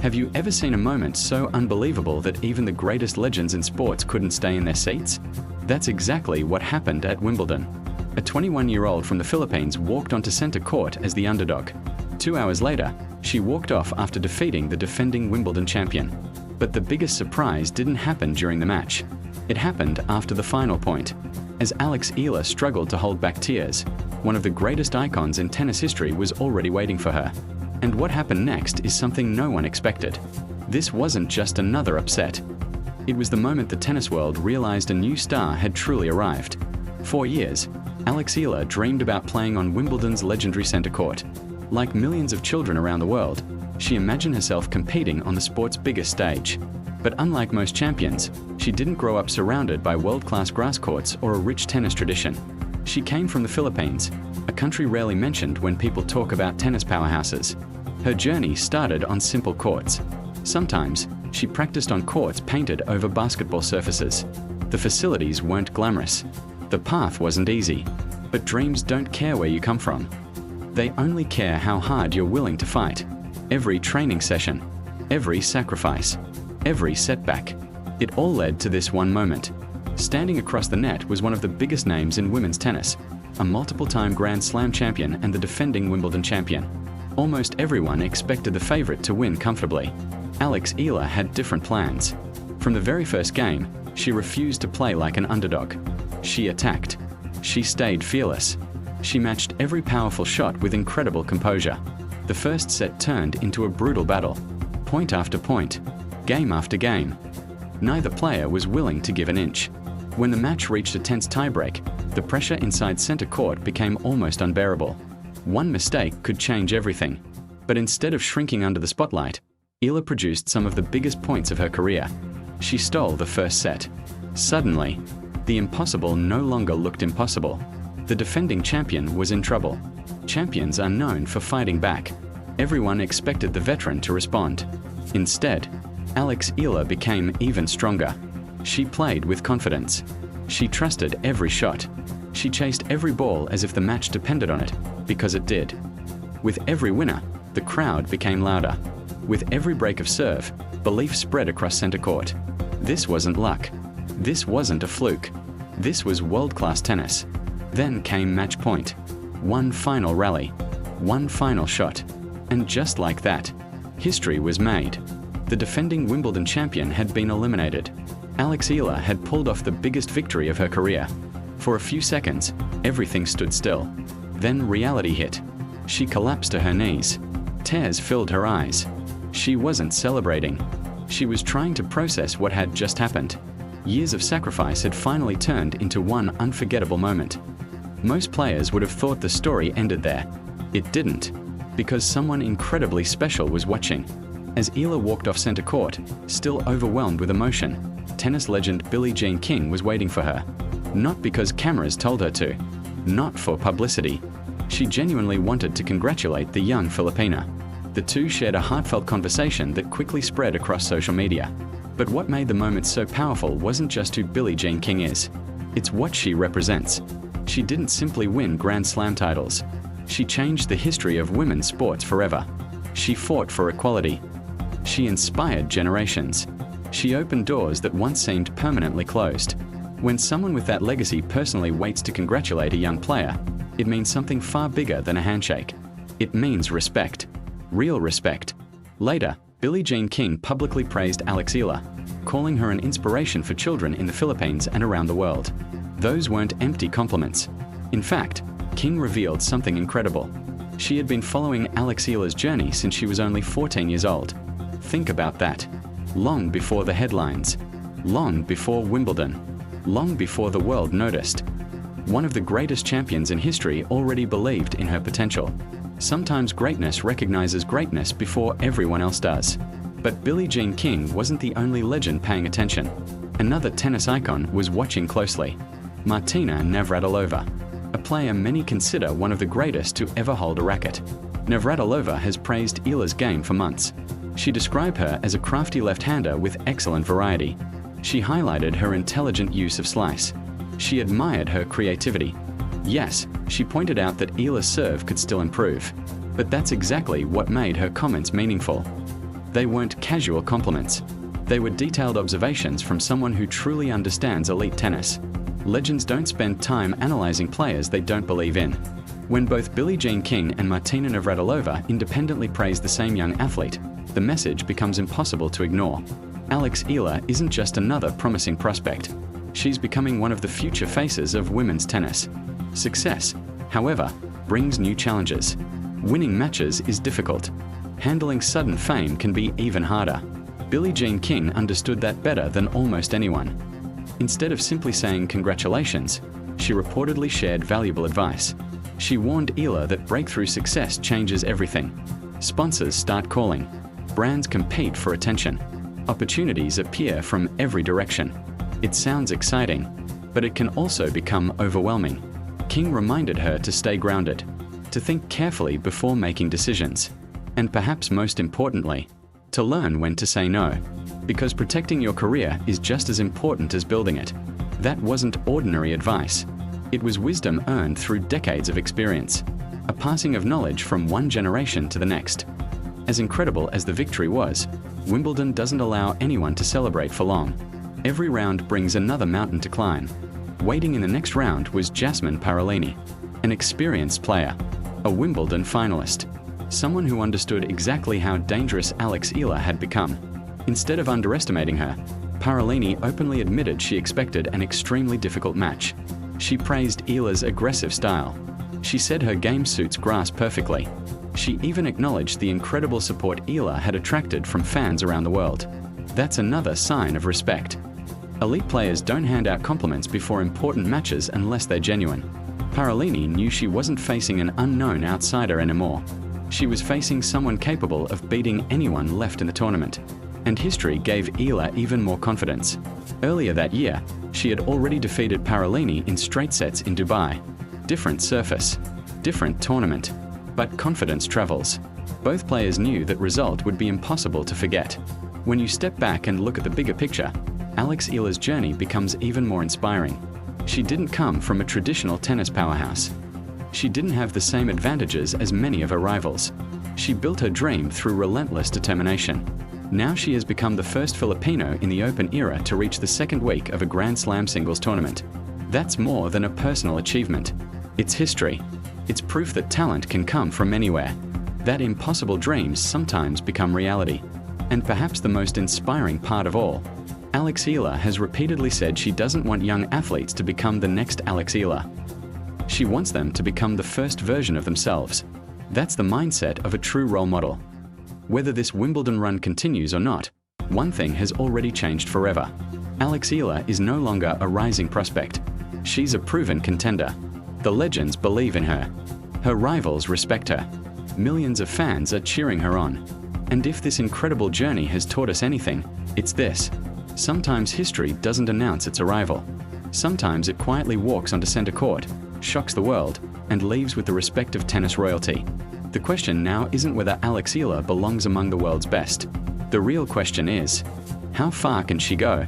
Have you ever seen a moment so unbelievable that even the greatest legends in sports couldn't stay in their seats? That's exactly what happened at Wimbledon. A 21-year-old from the Philippines walked onto center court as the underdog. 2 hours later, she walked off after defeating the defending Wimbledon champion. But the biggest surprise didn't happen during the match. It happened after the final point. As Alex Eala struggled to hold back tears, one of the greatest icons in tennis history was already waiting for her. And what happened next is something no one expected. This wasn't just another upset. It was the moment the tennis world realized a new star had truly arrived. For years, Alex Eala dreamed about playing on Wimbledon's legendary center court. Like millions of children around the world, she imagined herself competing on the sport's biggest stage. But unlike most champions, she didn't grow up surrounded by world-class grass courts or a rich tennis tradition. She came from the Philippines, a country rarely mentioned when people talk about tennis powerhouses. Her journey started on simple courts. Sometimes, she practiced on courts painted over basketball surfaces. The facilities weren't glamorous. The path wasn't easy. But dreams don't care where you come from. They only care how hard you're willing to fight. Every training session, every sacrifice, every setback. It all led to this one moment. Standing across the net was one of the biggest names in women's tennis, a multiple-time Grand Slam champion and the defending Wimbledon champion. Almost everyone expected the favorite to win comfortably. Alex Eala had different plans. From the very first game, she refused to play like an underdog. She attacked. She stayed fearless. She matched every powerful shot with incredible composure. The first set turned into a brutal battle. Point after point, game after game. Neither player was willing to give an inch. When the match reached a tense tiebreak, the pressure inside center court became almost unbearable. One mistake could change everything. But instead of shrinking under the spotlight, Eala produced some of the biggest points of her career. She stole the first set. Suddenly, the impossible no longer looked impossible. The defending champion was in trouble. Champions are known for fighting back. Everyone expected the veteran to respond. Instead, Alex Eala became even stronger. She played with confidence. She trusted every shot. She chased every ball as if the match depended on it, because it did. With every winner, the crowd became louder. With every break of serve, belief spread across center court. This wasn't luck. This wasn't a fluke. This was world-class tennis. Then came match point. One final rally. One final shot. And just like that, history was made. The defending Wimbledon champion had been eliminated. Alex Eala had pulled off the biggest victory of her career. For a few seconds, everything stood still. Then reality hit. She collapsed to her knees. Tears filled her eyes. She wasn't celebrating. She was trying to process what had just happened. Years of sacrifice had finally turned into one unforgettable moment. Most players would have thought the story ended there. It didn't, because someone incredibly special was watching. As Eala walked off center court, still overwhelmed with emotion, tennis legend Billie Jean King was waiting for her. Not because cameras told her to. Not for publicity. She genuinely wanted to congratulate the young Filipina. The two shared a heartfelt conversation that quickly spread across social media. But what made the moment so powerful wasn't just who Billie Jean King is. It's what she represents. She didn't simply win Grand Slam titles. She changed the history of women's sports forever. She fought for equality. She inspired generations. She opened doors that once seemed permanently closed. When someone with that legacy personally waits to congratulate a young player, it means something far bigger than a handshake. It means respect. Real respect. Later, Billie Jean King publicly praised Alex Eala, calling her an inspiration for children in the Philippines and around the world. Those weren't empty compliments. In fact, King revealed something incredible. She had been following Alex Eala's journey since she was only 14 years old. Think about that. Long before the headlines. Long before Wimbledon. Long before the world noticed. One of the greatest champions in history already believed in her potential. Sometimes greatness recognizes greatness before everyone else does. But Billie Jean King wasn't the only legend paying attention. Another tennis icon was watching closely. Martina Navratilova, a player many consider one of the greatest to ever hold a racket. Navratilova has praised Eala's game for months. She described her as a crafty left-hander with excellent variety. She highlighted her intelligent use of slice. She admired her creativity. Yes, she pointed out that Eala's serve could still improve. But that's exactly what made her comments meaningful. They weren't casual compliments. They were detailed observations from someone who truly understands elite tennis. Legends don't spend time analyzing players they don't believe in. When both Billie Jean King and Martina Navratilova independently praise the same young athlete, the message becomes impossible to ignore. Alex Eala isn't just another promising prospect. She's becoming one of the future faces of women's tennis. Success, however, brings new challenges. Winning matches is difficult. Handling sudden fame can be even harder. Billie Jean King understood that better than almost anyone. Instead of simply saying congratulations, she reportedly shared valuable advice. She warned Eala that breakthrough success changes everything. Sponsors start calling. Brands compete for attention. Opportunities appear from every direction. It sounds exciting, but it can also become overwhelming. King reminded her to stay grounded, to think carefully before making decisions, and perhaps most importantly, to learn when to say no, because protecting your career is just as important as building it. That wasn't ordinary advice. It was wisdom earned through decades of experience, a passing of knowledge from one generation to the next. As incredible as the victory was, Wimbledon doesn't allow anyone to celebrate for long. Every round brings another mountain to climb. Waiting in the next round was Jasmine Parolini, an experienced player, a Wimbledon finalist, someone who understood exactly how dangerous Alex Eala had become. Instead of underestimating her, Parolini openly admitted she expected an extremely difficult match. She praised Eala's aggressive style. She said her game suits grass perfectly. She even acknowledged the incredible support Eala had attracted from fans around the world. That's another sign of respect. Elite players don't hand out compliments before important matches unless they're genuine. Parolini knew she wasn't facing an unknown outsider anymore. She was facing someone capable of beating anyone left in the tournament. And history gave Eala even more confidence. Earlier that year, she had already defeated Parolini in straight sets in Dubai. Different surface, different tournament, but confidence travels. Both players knew that result would be impossible to forget. When you step back and look at the bigger picture, Alex Eala's journey becomes even more inspiring. She didn't come from a traditional tennis powerhouse. She didn't have the same advantages as many of her rivals. She built her dream through relentless determination. Now she has become the first Filipino in the Open era to reach the second week of a Grand Slam singles tournament. That's more than a personal achievement. It's history. It's proof that talent can come from anywhere. That impossible dreams sometimes become reality. And perhaps the most inspiring part of all, Alex Eala has repeatedly said she doesn't want young athletes to become the next Alex Eala. She wants them to become the first version of themselves. That's the mindset of a true role model. Whether this Wimbledon run continues or not, one thing has already changed forever. Alex Eala is no longer a rising prospect. She's a proven contender. The legends believe in her. Her rivals respect her. Millions of fans are cheering her on. And if this incredible journey has taught us anything, it's this. Sometimes history doesn't announce its arrival. Sometimes it quietly walks onto center court, shocks the world, and leaves with the respect of tennis royalty. The question now isn't whether Alex Eala belongs among the world's best. The real question is, how far can she go?